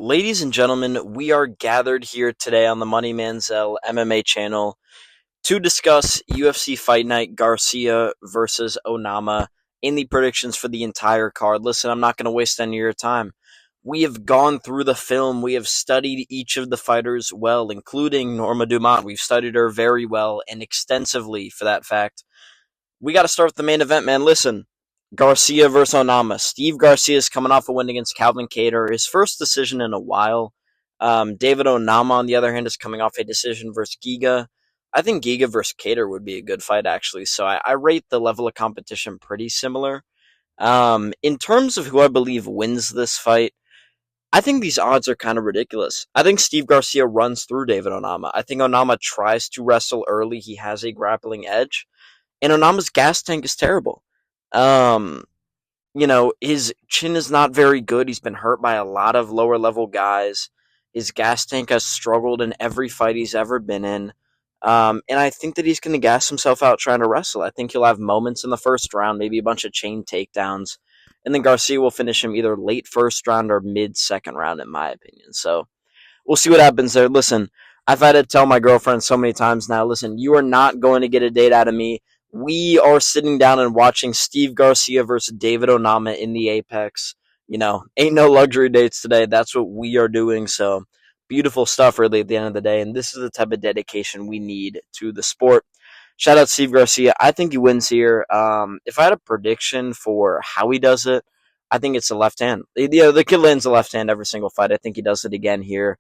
Ladies and gentlemen, we are gathered here today on the Money Manziel MMA channel to discuss UFC Fight Night Garcia versus Onama in the predictions for the entire card. Listen, I'm not going to waste any of your time. We have gone through the film. We have studied each of the fighters well, including Norma Dumont. We've studied her very well and extensively for that fact. We got to start with the main event, man. Listen, Garcia versus Onama. Steve Garcia is coming off a win against Calvin Kattar, his first decision in a while. David Onama, on the other hand, is coming off a decision versus Giga. I think Giga versus Kattar would be a good fight, actually. So I rate the level of competition pretty similar. In terms of who I believe wins this fight, I think these odds are kind of ridiculous. I think Steve Garcia runs through David Onama. I think Onama tries to wrestle early. He has a grappling edge. And Onama's gas tank is terrible. Um, his chin is not very good. He's been hurt by a lot of lower level guys. His gas tank has struggled in every fight he's ever been in. And I think that he's going to gas himself out trying to wrestle. I think he'll have moments in the first round, maybe a bunch of chain takedowns. And then Garcia will finish him either late first round or mid second round, in my opinion. So we'll see what happens there. Listen, I've had to tell my girlfriend so many times now, listen, you are not going to get a date out of me. We are sitting down and watching Steve Garcia versus David Onama in the Apex. Ain't no luxury dates today. That's what we are doing. So beautiful stuff, really, at the end of the day. And this is the type of dedication we need to the sport. Shout out Steve Garcia. I think he wins here. If I had a prediction for how he does it, I think it's the left hand. The kid lands the left hand every single fight. I think he does it again here.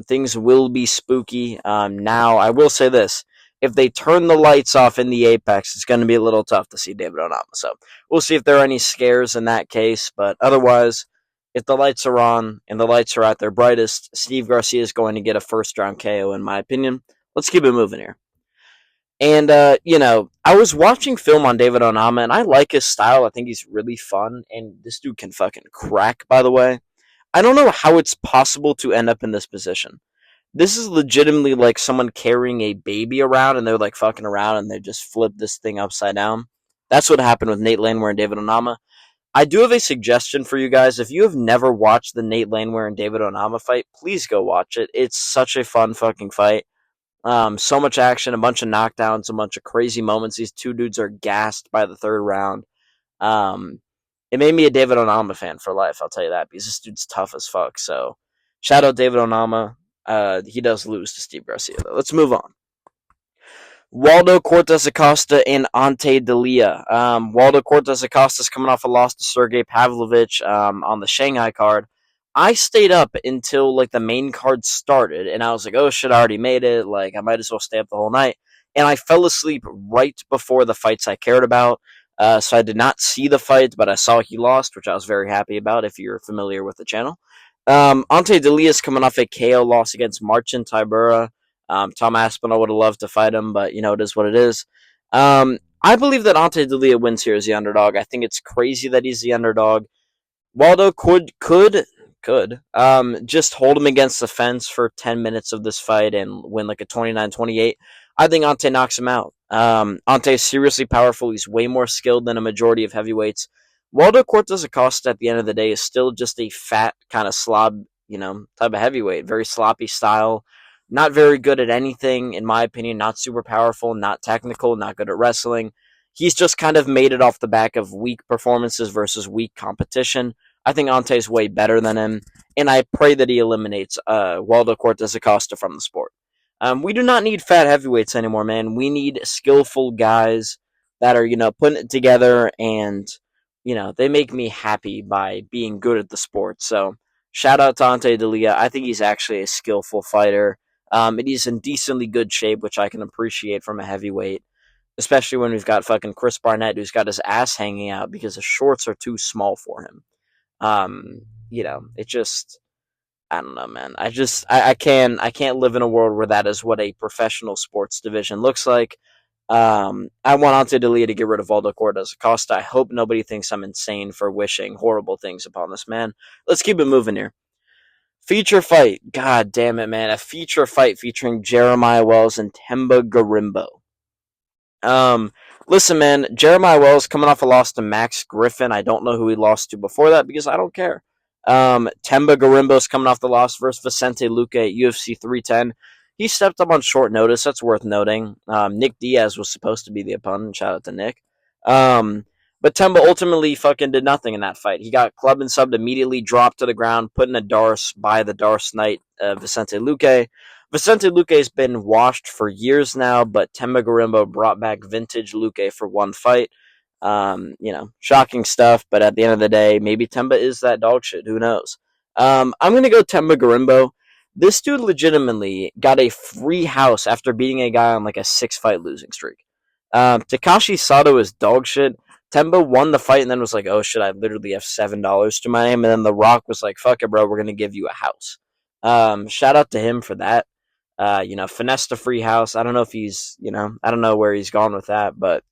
Things will be spooky. Now, I will say this. If they turn the lights off in the Apex, it's going to be a little tough to see David Onama. So we'll see if there are any scares in that case. But otherwise, if the lights are on and the lights are at their brightest, Steve Garcia is going to get a first round KO, in my opinion. Let's keep it moving here. And, I was watching film on David Onama, and I like his style. I think he's really fun. And this dude can fucking crack, by the way. I don't know how it's possible to end up in this position. This is legitimately like someone carrying a baby around and they're like fucking around and they just flip this thing upside down. That's what happened with Nate Landwehr and David Onama. I do have a suggestion for you guys. If you have never watched the Nate Landwehr and David Onama fight, please go watch it. It's such a fun fucking fight. So much action, a bunch of knockdowns, a bunch of crazy moments. These two dudes are gassed by the third round. It made me a David Onama fan for life, I'll tell you that, because this dude's tough as fuck. So, shout out David Onama. He does lose to Steve Garcia, though. Let's move on. Waldo Cortez Acosta and Ante Delia. Waldo Cortez Acosta is coming off a loss to Sergey Pavlovich on the Shanghai card. I stayed up until like the main card started, and I was like, "Oh shit, I already made it. Like, I might as well stay up the whole night." And I fell asleep right before the fights I cared about. So I did not see the fight, but I saw he lost, which I was very happy about. If you're familiar with the channel. Ante Delia is coming off a KO loss against Marcin Tybura. Tom Aspinall would have loved to fight him, but it is what it is. I believe that Ante Delia wins here as the underdog. I think it's crazy that he's the underdog. Waldo could just hold him against the fence for 10 minutes of this fight and win like a 29-28. I think Ante knocks him out. Ante is seriously powerful. He's way more skilled than a majority of heavyweights. Waldo Cortez Acosta at the end of the day is still just a fat kind of slob, type of heavyweight. Very sloppy style. Not very good at anything, in my opinion. Not super powerful, not technical, not good at wrestling. He's just kind of made it off the back of weak performances versus weak competition. I think Ante's way better than him, and I pray that he eliminates Waldo Cortez Acosta from the sport. We do not need fat heavyweights anymore, man. We need skillful guys that are, putting it together and they make me happy by being good at the sport. So, shout out to Ante Delia. I think he's actually a skillful fighter. And he's in decently good shape, which I can appreciate from a heavyweight, especially when we've got fucking Chris Barnett, who's got his ass hanging out because his shorts are too small for him. It just, I don't know, man. I can't live in a world where that is what a professional sports division looks like. I want Ante Delia to get rid of Waldo Cortez Acosta. I hope nobody thinks I'm insane for wishing horrible things upon this man. Let's keep it moving here. Feature fight. God damn it, man. A feature fight featuring Jeremiah Wells and Temba Garimbo. Listen, man. Jeremiah Wells coming off a loss to Max Griffin. I don't know who he lost to before that because I don't care. Temba Garimbo's coming off the loss versus Vicente Luque at UFC 310. He stepped up on short notice. That's worth noting. Nick Diaz was supposed to be the opponent. Shout out to Nick. Um, but Temba ultimately fucking did nothing in that fight. He got clubbed and subbed immediately, dropped to the ground, put in a Darce by the Darce Knight, Vicente Luque. Vicente Luque's been washed for years now, but Temba Garimbo brought back vintage Luque for one fight. Shocking stuff, but at the end of the day, maybe Temba is that dog shit. Who knows? I'm going to go Temba Garimbo. This dude legitimately got a free house after beating a guy on like a 6-fight losing streak. Takashi Sato is dog shit. Temba won the fight and then was like, oh shit, I literally have $7 to my name. And then The Rock was like, fuck it, bro, we're going to give you a house. Shout out to him for that. Finessed a free house. I don't know if he's, I don't know where he's gone with that, but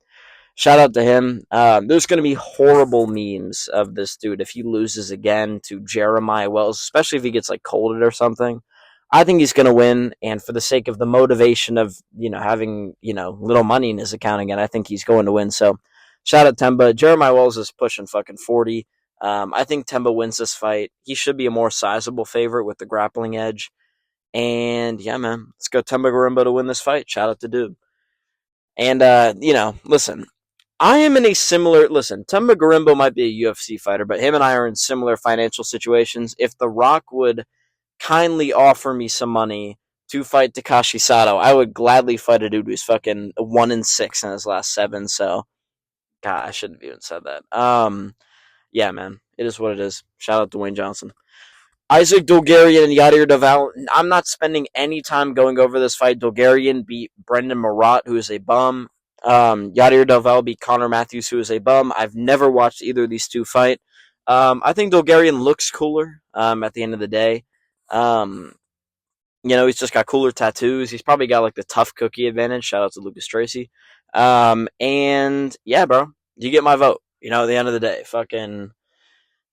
shout out to him. There's going to be horrible memes of this dude if he loses again to Jeremiah Wells, especially if he gets like colded or something. I think he's going to win, and for the sake of the motivation of having little money in his account again, I think he's going to win. So, shout out Temba. Jeremiah Wells is pushing fucking 40. I think Temba wins this fight. He should be a more sizable favorite with the grappling edge. And yeah, man, let's go Temba Garimbo to win this fight. Shout out to dude. And listen, I am in a similar Temba Garimbo might be a UFC fighter, but him and I are in similar financial situations. If The Rock would kindly offer me some money to fight Takashi Sato, I would gladly fight a dude who's fucking 1-6 in his last 7. So, God, I shouldn't have even said that. Yeah, man, it is what it is. Shout out to Dwayne Johnson. Isaac Dulgarian and Yadir Daval. I'm not spending any time going over this fight. Dulgarian beat Brendan Marat, who is a bum. Yadir Daval beat Connor Matthews, who is a bum. I've never watched either of these two fight. I think Dulgarian looks cooler at the end of the day. He's just got cooler tattoos. He's probably got like the tough cookie advantage. Shout out to Lucas Tracy. And yeah, bro, you get my vote. At the end of the day, fucking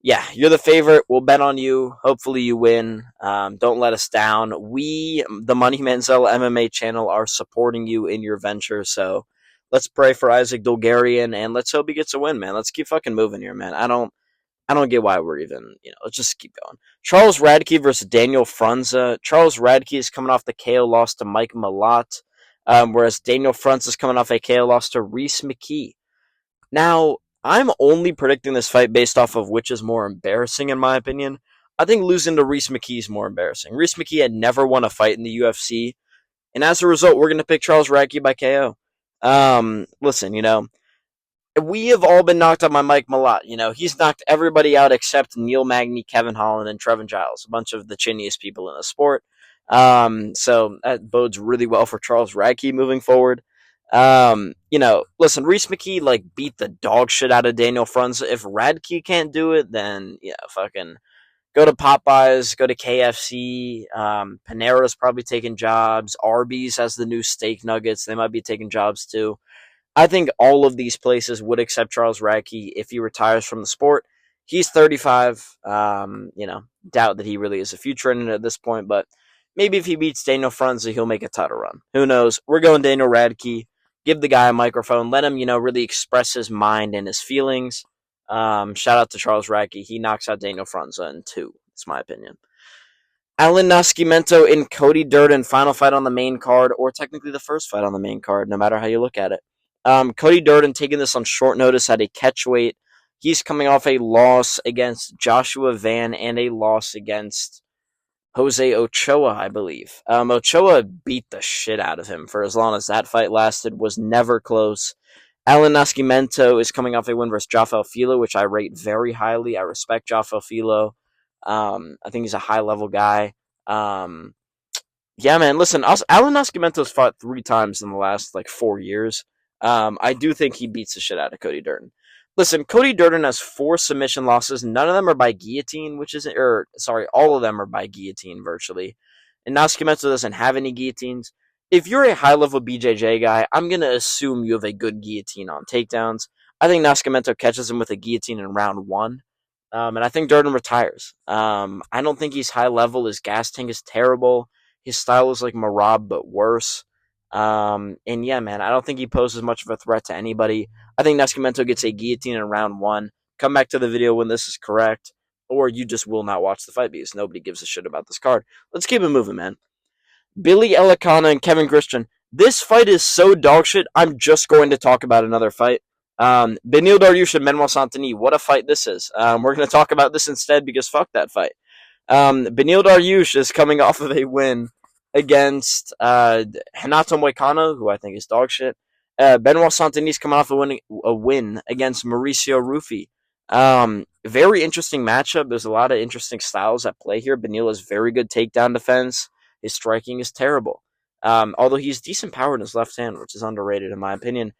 yeah, you're the favorite. We'll bet on you. Hopefully you win. Don't let us down. We, the Money Manziel MMA channel, are supporting you in your venture. So let's pray for Isaac Dulgarian and let's hope he gets a win, man. Let's keep fucking moving here, man. I don't get why we're even, let's just keep going. Charles Radke versus Daniel Frunza. Charles Radke is coming off the KO loss to Mike Malott, whereas Daniel Frunza is coming off a KO loss to Reese McKee. Now, I'm only predicting this fight based off of which is more embarrassing, in my opinion. I think losing to Reese McKee is more embarrassing. Reese McKee had never won a fight in the UFC, and as a result, we're going to pick Charles Radke by KO. Listen, we have all been knocked out by Mike Malott. He's knocked everybody out except Neil Magny, Kevin Holland, and Trevin Giles, a bunch of the chinniest people in the sport. So that bodes really well for Charles Radke moving forward. Listen, Reese McKee beat the dog shit out of Daniel Frunza. If Radke can't do it, then fucking go to Popeyes, go to KFC. Panera's probably taking jobs. Arby's has the new steak nuggets. They might be taking jobs too. I think all of these places would accept Charles Radke if he retires from the sport. He's 35. Doubt that he really is a future in it at this point, but maybe if he beats Daniel Frunza, he'll make a title run. Who knows? We're going Daniel Radke. Give the guy a microphone. Let him, really express his mind and his feelings. Shout out to Charles Radke. He knocks out Daniel Frunza in 2. That's my opinion. Alan Nascimento and Cody Durden, final fight on the main card, or technically the first fight on the main card, no matter how you look at it. Cody Durden taking this on short notice at a catchweight. He's coming off a loss against Joshua Van and a loss against Jose Ochoa, I believe. Ochoa beat the shit out of him for as long as that fight lasted, was never close. Alan Nascimento is coming off a win versus Jafel Filo, which I rate very highly. I respect Jafel Filo. I think he's a high-level guy. Yeah, man, listen, Alan Nascimento's fought 3 times in the last, 4 years. I do think he beats the shit out of Cody Durden. Listen, Cody Durden has 4 submission losses. None of them are by guillotine, all of them are by guillotine virtually. And Nascimento doesn't have any guillotines. If you're a high-level BJJ guy, I'm going to assume you have a good guillotine on takedowns. I think Nascimento catches him with a guillotine in round 1. And I think Durden retires. I don't think he's high-level. His gas tank is terrible. His style is like Marab, but worse. And yeah, man, I don't think he poses much of a threat to anybody. I think Nascimento gets a guillotine in round 1. Come back to the video when this is correct. or you just will not watch the fight because nobody gives a shit about this card. Let's keep it moving, man. Billy Elikana and Kevin Christian. This fight is so dog shit. I'm just going to talk about another fight. Beneil Dariush and Manuel Santini. What a fight this is. We're going to talk about this instead because fuck that fight. Beneil Dariush is coming off of a win against Renato Moicano, who I think is dog shit. Benoit Santini's coming off a win against Mauricio Ruffi. Very interesting matchup. There's a lot of interesting styles at play here. Beneil has very good takedown defense. His striking is terrible. Although he's decent power in his left hand, which is underrated in my opinion.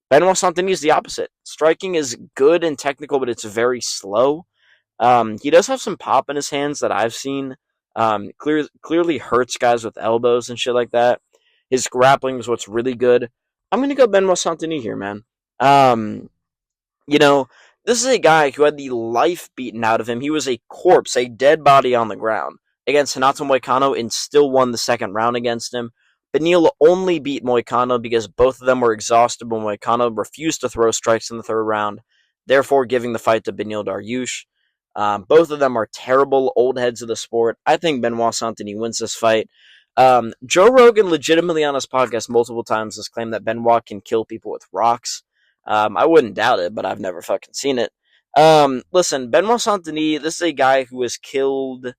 Benoit Santini is the opposite. Striking is good and technical, but it's very slow. He does have some pop in his hands that I've seen. Clearly hurts guys with elbows and shit like that. His grappling is what's really good. I'm going to go Benoit Santini here, man. You know, this is a guy who had the life beaten out of him. He was a corpse, a dead body on the ground against Renato Moicano and still won the second round against him. Beneil only beat Moicano because both of them were exhausted when Moicano refused to throw strikes in the third round, therefore giving the fight to Beneil Dariush. Both of them are terrible old heads of the sport. I think Benoit Santini wins this fight. Joe Rogan legitimately on his podcast multiple times has claimed that Benoit can kill people with rocks. I wouldn't doubt it, but I've never fucking seen it. Listen, Benoit Santini, this is a guy who has killed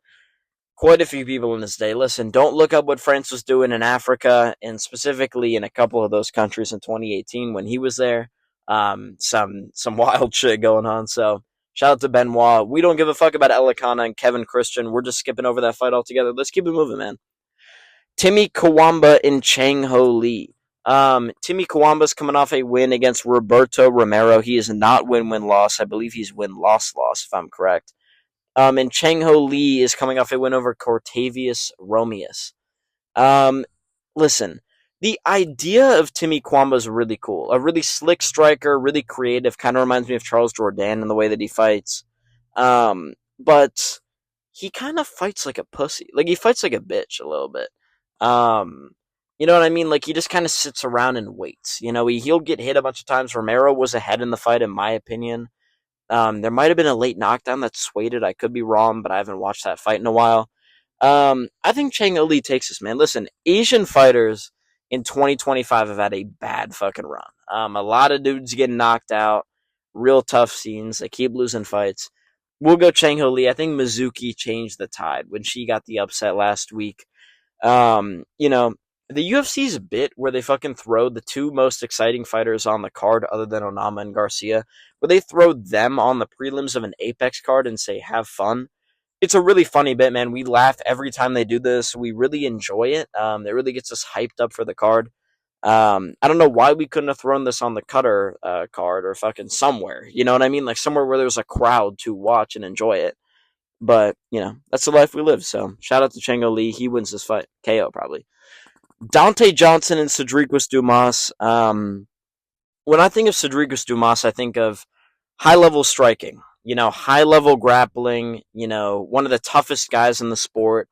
quite a few people in his day. Listen, don't look up what France was doing in Africa, and specifically in a couple of those countries in 2018 when he was there. Some wild shit going on, so shout out to Benoit. We don't give a fuck about Elikana and Kevin Christian. We're just skipping over that fight altogether. Let's keep it moving, man. Timmy Kawamba and Chang Ho Lee. Timmy Kawamba's coming off a win against Roberto Romero. He is not win-win-loss. I believe he's win-loss-loss, if I'm correct. And Chang Ho Lee is coming off a win over Cortavius Romeus. Listen, the idea of Timmy Kawamba is really cool. A really slick striker, really creative. Kind of reminds me of Charles Jourdain in the way that he fights. But he kind of fights like a pussy. Like, he fights like a bitch a little bit. You know what I mean? Like, he just kind of sits around and waits. You know, he'll get hit a bunch of times. Romero was ahead in the fight, in my opinion. There might have been a late knockdown that swayed it. I could be wrong, but I haven't watched that fight in a while. I think Chang Li takes this, man. Listen, Asian fighters in 2025 have had a bad fucking run. A lot of dudes getting knocked out. Real tough scenes. They keep losing fights. We'll go Chang Ho Lee. I think Mizuki changed the tide when she got the upset last week. You know, the UFC's bit where they fucking throw the two most exciting fighters on the card other than Onama and Garcia, where they throw them on the prelims of an Apex card and say, have fun. It's a really funny bit, man. We laugh every time they do this. We really enjoy it. It really gets us hyped up for the card. I don't know why we couldn't have thrown this on the Cutter card or fucking somewhere. You know what I mean? Like somewhere where there's a crowd to watch and enjoy it. But, you know, that's the life we live. So shout out to Chang Ho Lee. He wins this fight. KO probably. Dante Johnson and Cedricus Dumas. When I think of Cedricus Dumas, I think of high-level striking. You know, high-level grappling. You know, one of the toughest guys in the sport.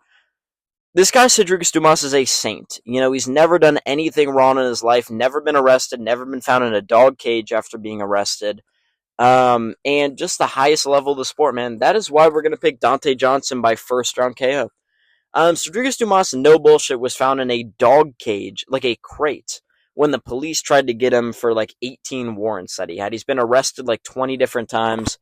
This guy, Cedricus Dumas, is a saint. You know, he's never done anything wrong in his life, never been arrested, never been found in a dog cage after being arrested. And just the highest level of the sport, man. That is why we're going to pick Dante Johnson by first round KO. Cedricus Dumas, no bullshit, was found in a dog cage, like a crate, when the police tried to get him for like 18 warrants that he had. He's been arrested like 20 different times.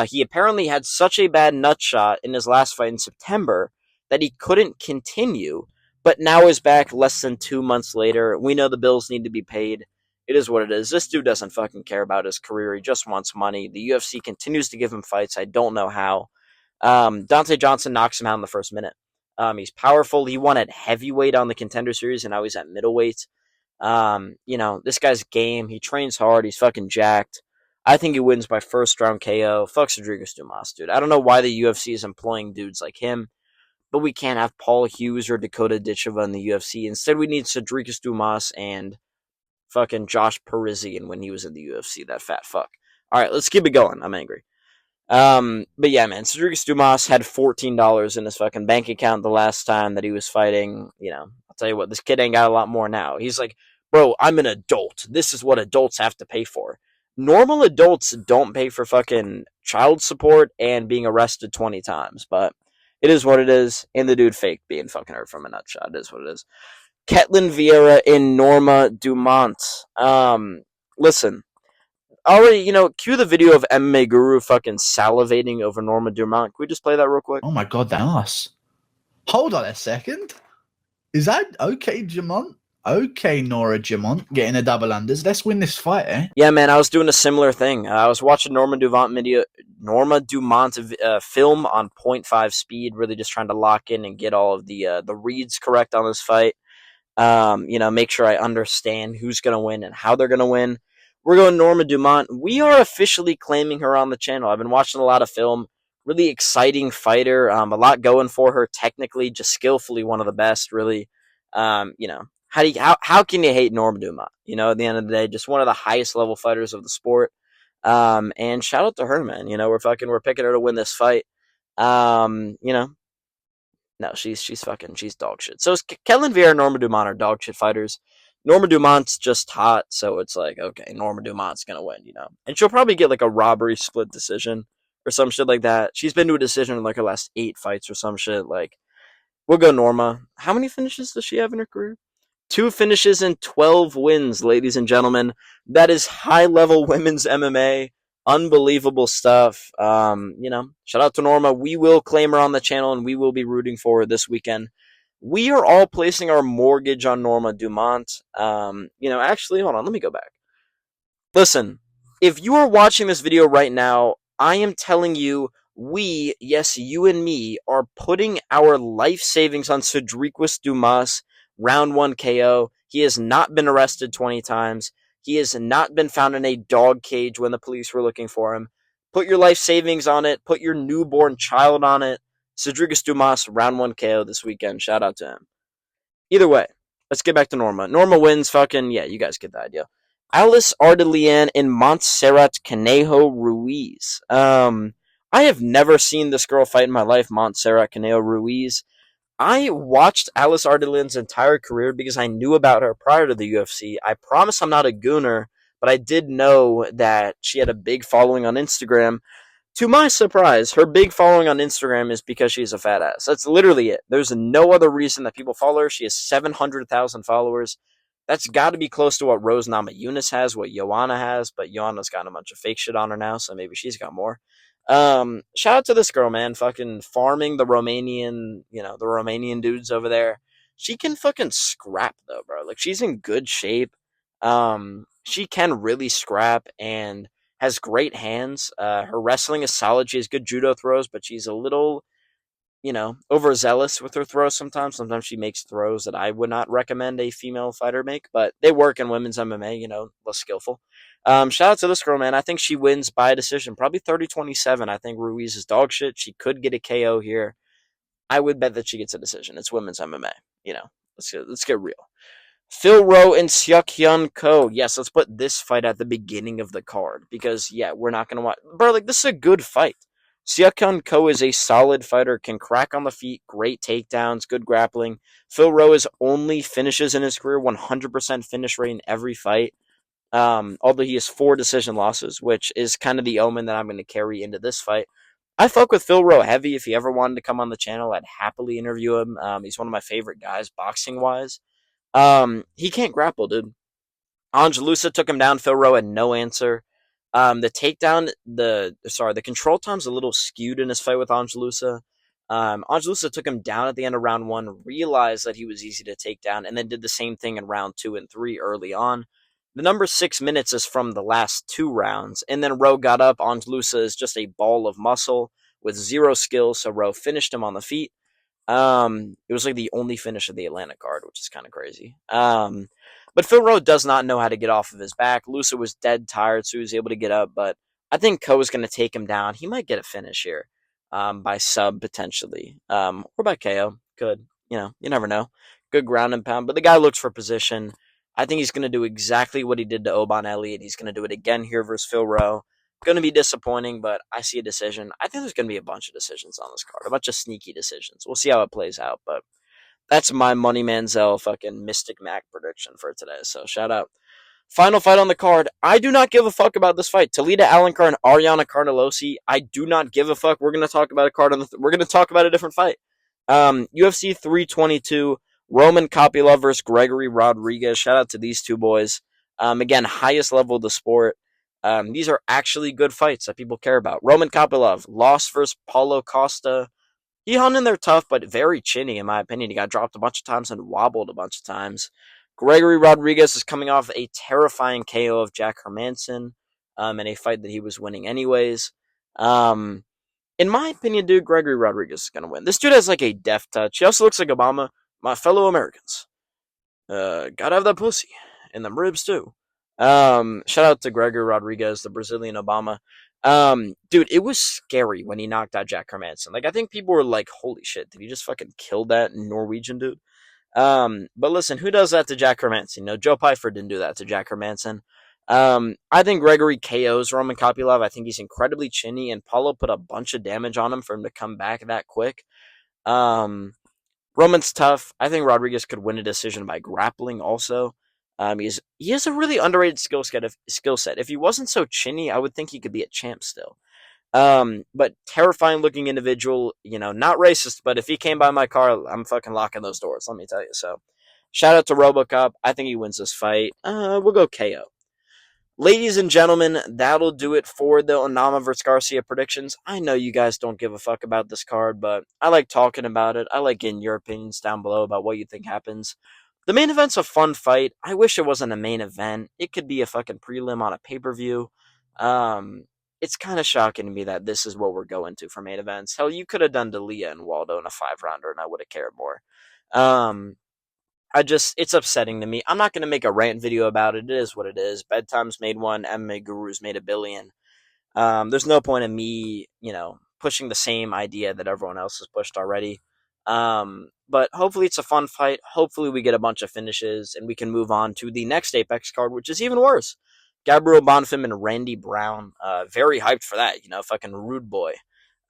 He apparently had such a bad nut shot in his last fight in September that he couldn't continue, but now is back less than 2 months later. We know the bills need to be paid. It is what it is. This dude doesn't fucking care about his career. He just wants money. The UFC continues to give him fights. I don't know how. Dante Johnson knocks him out in the first minute. He's powerful. He won at heavyweight on the Contender Series, and now he's at middleweight. You know, this guy's game. He trains hard. He's fucking jacked. I think he wins by first round KO. Fuck Cedricus Dumas, dude. I don't know why the UFC is employing dudes like him, but we can't have Paul Hughes or Dakota Ditcheva in the UFC. Instead, we need Cedricus Dumas and fucking Josh Parisian when he was in the UFC, that fat fuck. Alright, let's keep it going. I'm angry. But yeah, man, Cedricus Dumas had $14 in his fucking bank account the last time that he was fighting. You know, I'll tell you what, this kid ain't got a lot more now. He's like, bro, I'm an adult. This is what adults have to pay for. Normal adults don't pay for fucking child support and being arrested 20 times, but it is what it is. And the dude faked being fucking hurt from a nut shot. It is what it is. Ketlin Vieira and Norma Dumont. Listen, already, cue the video of MMA Guru fucking salivating over Norma Dumont. Can we just play that real quick? Oh my god, that's. Hold on a second. Is that okay, Jamont? Okay, Nora Jamont getting a double unders. Let's win this fight, eh? Yeah, man, I was doing a similar thing. I was watching Norma Dumont film on 0.5 speed, really just trying to lock in and get all of the reads correct on this fight. Make sure I understand who's going to win and how they're going to win. We're going Norma Dumont. We are officially claiming her on the channel. I've been watching a lot of film. Really exciting fighter. A lot going for her technically, just skillfully one of the best, really. How can you hate Norma Dumont? At the end of the day, just one of the highest level fighters of the sport. And shout out to her, man. We're picking her to win this fight. No, she's dog shit. So Kellen Vieira and Norma Dumont are dog shit fighters. Norma Dumont's just hot, so it's like, okay, Norma Dumont's gonna win, and she'll probably get like a robbery split decision or some shit like that. She's been to a decision in like her last 8 fights or some shit. Like, we'll go Norma. How many finishes does she have in her career? 2 finishes and 12 wins, ladies and gentlemen. That is high level women's MMA. Unbelievable stuff. Shout out to Norma. We will claim her on the channel and we will be rooting for her this weekend. We are all placing our mortgage on Norma Dumont. Actually, hold on, let me go back. Listen, if you are watching this video right now, I am telling you, we, yes, you and me, are putting our life savings on Cedric Dumas, round 1 KO. He has not been arrested 20 times. He has not been found in a dog cage when the police were looking for him. Put your life savings on it. Put your newborn child on it. Cedric Dumas, round 1 KO this weekend. Shout out to him. Either way, let's get back to Norma. Norma wins fucking, yeah, you guys get the idea. Alice Ardelian and Montserrat Canejo Ruiz. I have never seen this girl fight in my life, Montserrat Canejo Ruiz. I watched Alice Ardelian's entire career because I knew about her prior to the UFC. I promise I'm not a gooner, but I did know that she had a big following on Instagram. To my surprise, her big following on Instagram is because she's a fat ass. That's literally it. There's no other reason that people follow her. She has 700,000 followers. That's got to be close to what Rose Namajunas has, what Joanna has, but Joanna's got a bunch of fake shit on her now, so maybe she's got more. Shout out to this girl, man. Fucking farming the Romanian dudes over there. She can fucking scrap though, bro. Like, she's in good shape. She can really scrap and has great hands. Her wrestling is solid. She has good judo throws, but she's a little, overzealous with her throws sometimes. Sometimes she makes throws that I would not recommend a female fighter make, but they work in women's MMA, less skillful. Shout out to this girl, man. I think she wins by a decision, probably 30-27. I think Ruiz is dog shit. She could get a KO here. I would bet that she gets a decision. It's women's MMA. Let's get real. Phil Rowe and Seok Hyun Ko. Yes, let's put this fight at the beginning of the card because, yeah, we're not going to watch. Bro, this is a good fight. Seok Hyun Ko is a solid fighter, can crack on the feet, great takedowns, good grappling. Phil Rowe is only finishes in his career, 100% finish rate in every fight. Although he has 4 decision losses, which is kind of the omen that I'm going to carry into this fight. I fuck with Phil Rowe heavy. If he ever wanted to come on the channel, I'd happily interview him. He's one of my favorite guys, boxing-wise. He can't grapple, dude. Angelusa took him down. Phil Rowe had no answer. The control time's a little skewed in his fight with Angelusa. Angelusa took him down at the end of round 1, realized that he was easy to take down, and then did the same thing in round 2 and 3 early on. The number 6 minutes is from the last 2 rounds, and then Rowe got up. Angelusa is just a ball of muscle with 0 skill, so Rowe finished him on the feet. It was like the only finish of the Atlanta card, which is kind of crazy. But Phil Rowe does not know how to get off of his back. Lusa was dead tired, so he was able to get up, but I think Ko is going to take him down. He might get a finish here, by sub potentially, or by KO. Could, you never know. Good ground and pound, but the guy looks for position. I think he's going to do exactly what he did to Oban Elliott. He's going to do it again here versus Phil Rowe. Going to be disappointing, but I see a decision. I think there's going to be a bunch of decisions on this card, a bunch of sneaky decisions. We'll see how it plays out, but that's my Money Manziel fucking Mystic Mac prediction for today. So shout out. Final fight on the card. I do not give a fuck about this fight. Talita Alencar and Ariana Carnelosi. I do not give a fuck. We're gonna talk about a card on the. We're gonna talk about a different fight. UFC 322. Roman Kopylov versus Gregory Rodriguez. Shout out to these two boys. Again, highest level of the sport. These are actually good fights that people care about. Roman Kopylov lost versus Paulo Costa. He hung in there tough, but very chinny, in my opinion. He got dropped a bunch of times and wobbled a bunch of times. Gregory Rodriguez is coming off a terrifying KO of Jack Hermanson in a fight that he was winning anyways. In my opinion, dude, Gregory Rodriguez is going to win. This dude has like a death touch. He also looks like Obama. My fellow Americans. Gotta have that pussy. And them ribs, too. Shout out to Gregory Rodriguez, the Brazilian Obama. Dude, it was scary when he knocked out Jack Hermanson. Like, I think people were like, holy shit, did he just fucking kill that Norwegian dude? But listen, who does that to Jack Hermanson? You know, Joe Pyfer didn't do that to Jack Hermanson. I think Gregory KOs Roman Kopylov. I think he's incredibly chinny, and Paulo put a bunch of damage on him for him to come back that quick. Roman's tough. I think Rodriguez could win a decision by grappling also. He has a really underrated skill set. If he wasn't so chinny, I would think he could be a champ still. But terrifying looking individual, you know, not racist, but if he came by my car, I'm fucking locking those doors, let me tell you. So, shout out to Robocop. I think he wins this fight. We'll go KO. Ladies and gentlemen, that'll do it for the Onama vs. Garcia predictions. I know you guys don't give a fuck about this card, but I like talking about it. I like getting your opinions down below about what you think happens. The main event's a fun fight. I wish it wasn't a main event. It could be a fucking prelim on a pay-per-view. It's kind of shocking to me that this is what we're going to for main events. Hell, you could have done D'Elia and Waldo in a 5-rounder, and I would have cared more. It's upsetting to me. I'm not going to make a rant video about it. It is what it is. Bedtime's made one. MMA Guru's made a billion. There's no point in me, you know, pushing the same idea that everyone else has pushed already. But hopefully it's a fun fight. Hopefully we get a bunch of finishes and we can move on to the next Apex card, which is even worse. Gabriel Bonfim and Randy Brown. Very hyped for that, you know, fucking rude boy.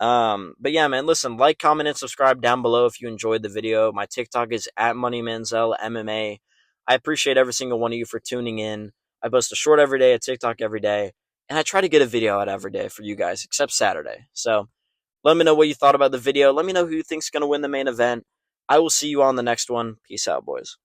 But yeah, man, listen, like, comment, and subscribe down below if you enjoyed the video. My TikTok is at MoneyManziel MMA. I appreciate every single one of you for tuning in. I post a short every day, a TikTok every day, and I try to get a video out every day for you guys, except Saturday. So let me know what you thought about the video. Let me know who you think's going to win the main event. I will see you on the next one. Peace out, boys.